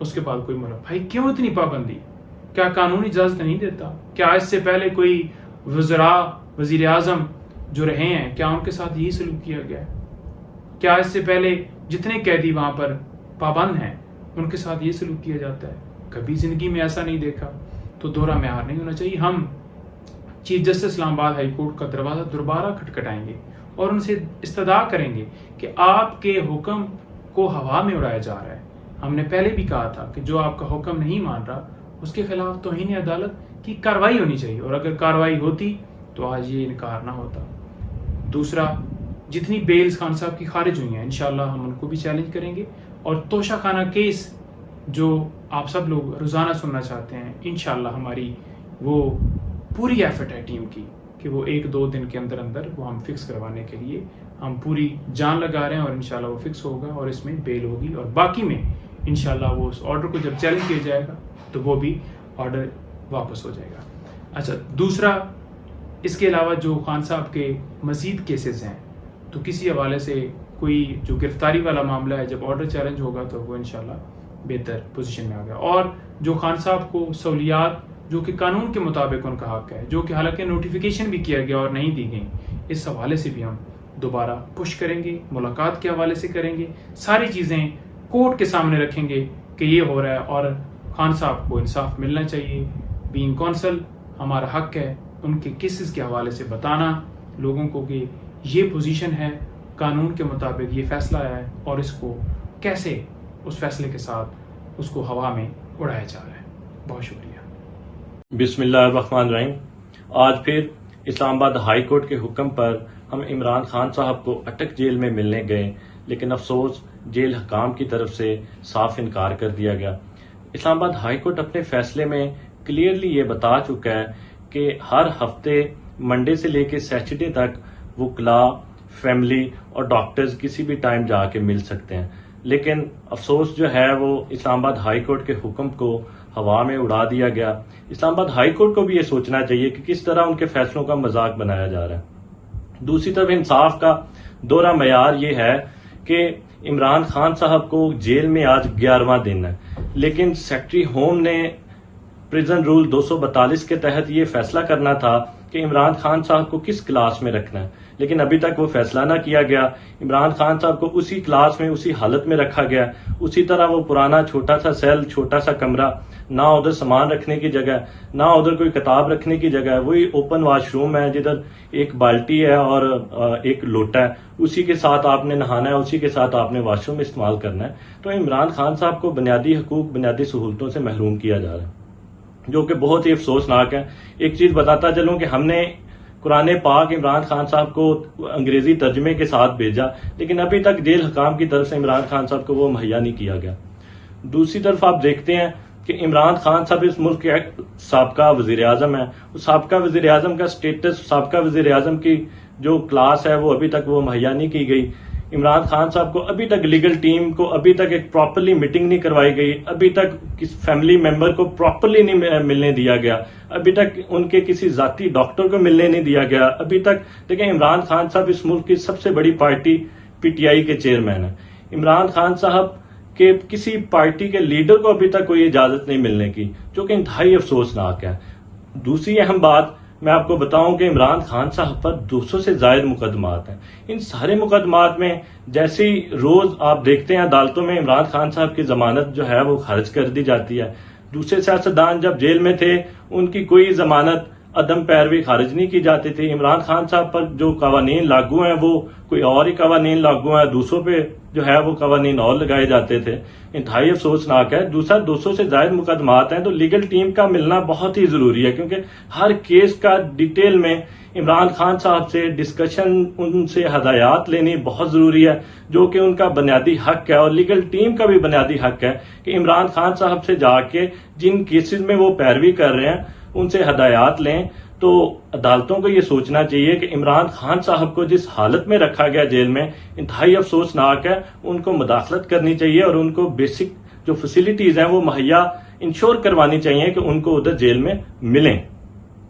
اس کے بعد کوئی بھائی کیوں اتنی پابندی؟ کیا قانون اجازت نہیں دیتا؟ کیا اس سے پہلے کوئی وزیر اعظم جو رہے ہیں کیا ان کے ساتھ یہی سلوک کیا گیا ہے؟ کیا اس سے پہلے جتنے قیدی وہاں پر پابند ہیں ان کے ساتھ یہ سلوک کیا جاتا ہے؟ کبھی زندگی میں ایسا نہیں دیکھا. تو دوہرا معیار نہیں ہونا چاہیے. ہم چیف جسٹس اسلام آباد ہائی کورٹ کا دروازہ دوبارہ کھٹکھٹائیں گے اور ان سے استدعا کریں گے کہ آپ کے حکم کو ہوا میں اڑایا جا رہا ہے. ہم نے پہلے بھی کہا تھا کہ جو آپ کا حکم نہیں مان رہا اس کے خلاف توہین عدالت کی کارروائی ہونی چاہیے، اور اگر کارروائی ہوتی تو آج یہ انکار نہ ہوتا. دوسرا، جتنی بیلز خان صاحب کی خارج ہوئی ہیں انشاءاللہ ہم ان کو بھی چیلنج کریں گے، اور توشہ خانہ کیس جو آپ سب لوگ روزانہ سننا چاہتے ہیں انشاءاللہ ہماری وہ پوری ایفرٹ ہے ٹیم کی کہ وہ 1-2 دن کے اندر اندر وہ ہم فکس کروانے کے لیے ہم پوری جان لگا رہے ہیں، اور انشاءاللہ وہ فکس ہوگا اور اس میں بیل ہوگی، اور باقی میں انشاءاللہ وہ اس آرڈر کو جب چیلنج کیا جائے گا تو وہ بھی آرڈر واپس ہو جائے گا. اچھا، دوسرا، اس کے علاوہ جو خان صاحب کے مزید کیسز ہیں تو کسی حوالے سے کوئی جو گرفتاری والا معاملہ ہے جب آرڈر چیلنج ہوگا تو وہ انشاءاللہ بہتر پوزیشن میں آ گیا. اور جو خان صاحب کو سہولیات جو کہ قانون کے مطابق ان کا حق ہے، جو کہ حالانکہ نوٹیفیکیشن بھی کیا گیا اور نہیں دی گئی، اس حوالے سے بھی ہم دوبارہ پش کریں گے، ملاقات کے حوالے سے کریں گے، ساری چیزیں کورٹ کے سامنے رکھیں گے کہ یہ ہو رہا ہے اور خان صاحب کو انصاف ملنا چاہیے. بینگ کونسل ہمارا حق ہے ان کے کیسز کے حوالے سے بتانا لوگوں کو کہ یہ پوزیشن ہے، قانون کے مطابق یہ فیصلہ ہے، اور اس کو کیسے اس فیصلے کے ساتھ اس کو ہوا میں اڑایا جا رہا ہے. بہت شکریہ. بسم اللہ الرحمن الرحیم. آج پھر اسلام آباد ہائی کورٹ کے حکم پر ہم عمران خان صاحب کو اٹک جیل میں ملنے گئے، لیکن افسوس جیل حکام کی طرف سے صاف انکار کر دیا گیا. اسلام آباد ہائی کورٹ اپنے فیصلے میں کلیئرلی یہ بتا چکا ہے کہ ہر ہفتے منڈے سے لے کے سیچرڈے تک وکلاء، فیملی اور ڈاکٹرز کسی بھی ٹائم جا کے مل سکتے ہیں، لیکن افسوس جو ہے وہ اسلام آباد ہائی کورٹ کے حکم کو ہوا میں اڑا دیا گیا. اسلام آباد ہائی کورٹ کو بھی یہ سوچنا چاہیے کہ کس طرح ان کے فیصلوں کا مذاق بنایا جا رہا ہے. دوسری طرف انصاف کا دوہرا معیار یہ ہے کہ عمران خان صاحب کو جیل میں آج 11واں دن ہے، لیکن سیکرٹری ہوم نے پریزن رول 242 کے تحت یہ فیصلہ کرنا تھا کہ عمران خان صاحب کو کس کلاس میں رکھنا ہے، لیکن ابھی تک وہ فیصلہ نہ کیا گیا. عمران خان صاحب کو اسی کلاس میں اسی حالت میں رکھا گیا، اسی طرح وہ پرانا چھوٹا سا سیل، چھوٹا سا کمرہ، نہ ادھر سامان رکھنے کی جگہ، نہ ادھر کوئی کتاب رکھنے کی جگہ ہے، وہی اوپن واش روم ہے جدھر ایک بالٹی ہے اور ایک لوٹا ہے، اسی کے ساتھ آپ نے نہانا ہے، اسی کے ساتھ آپ نے واش روم استعمال کرنا ہے. تو عمران خان صاحب کو بنیادی حقوق، بنیادی سہولتوں سے محروم کیا جا رہا ہے، جو کہ بہت ہی افسوسناک ہے. ایک چیز بتاتا چلوں کہ ہم نے قرآن پاک عمران خان صاحب کو انگریزی ترجمے کے ساتھ بھیجا، لیکن ابھی تک جیل حکام کی طرف سے عمران خان صاحب کو وہ مہیا نہیں کیا گیا. دوسری طرف آپ دیکھتے ہیں کہ عمران خان صاحب اس ملک کے سابقہ وزیر اعظم ہیں، سابقہ وزیر اعظم کا سٹیٹس، سابقہ وزیر اعظم کی جو کلاس ہے وہ ابھی تک وہ مہیا نہیں کی گئی. عمران خان صاحب کو ابھی تک لیگل ٹیم کو ابھی تک ایک پراپرلی میٹنگ نہیں کروائی گئی، ابھی تک کسی فیملی ممبر کو پراپرلی نہیں ملنے دیا گیا، ابھی تک ان کے کسی ذاتی ڈاکٹر کو ملنے نہیں دیا گیا. ابھی تک دیکھیں عمران خان صاحب اس ملک کی سب سے بڑی پارٹی پی ٹی آئی کے چیئرمین ہیں. عمران خان صاحب کے کسی پارٹی کے لیڈر کو ابھی تک کوئی اجازت نہیں ملنے کی، جو کہ انتہائی افسوسناک ہے. دوسری اہم بات میں آپ کو بتاؤں کہ عمران خان صاحب پر 200 سے زائد مقدمات ہیں. ان سارے مقدمات میں جیسے روز آپ دیکھتے ہیں عدالتوں میں عمران خان صاحب کی ضمانت جو ہے وہ خارج کر دی جاتی ہے. دوسرے سیاستدان جب جیل میں تھے ان کی کوئی ضمانت عدم پیروی خارج نہیں کی جاتی تھی. عمران خان صاحب پر جو قوانین لاگو ہیں وہ کوئی اور ہی قوانین لاگو ہیں، دوسروں پہ جو ہے وہ قوانین اور لگائے جاتے تھے. انتہائی افسوسناک ہے. دوسرا 200 سے زائد مقدمات ہیں تو لیگل ٹیم کا ملنا بہت ہی ضروری ہے، کیونکہ ہر کیس کا ڈیٹیل میں عمران خان صاحب سے ڈسکشن، ان سے ہدایات لینی بہت ضروری ہے، جو کہ ان کا بنیادی حق ہے، اور لیگل ٹیم کا بھی بنیادی حق ہے کہ عمران خان صاحب سے جا کے جن کیسز میں وہ پیروی کر رہے ہیں ان سے ہدایات لیں. تو عدالتوں کو یہ سوچنا چاہیے کہ عمران خان صاحب کو جس حالت میں رکھا گیا جیل میں انتہائی افسوسناک ہے، ان کو مداخلت کرنی چاہیے اور ان کو بیسک جو فیسلٹیز ہیں وہ مہیا انشور کروانی چاہیے کہ ان کو ادھر جیل میں ملیں.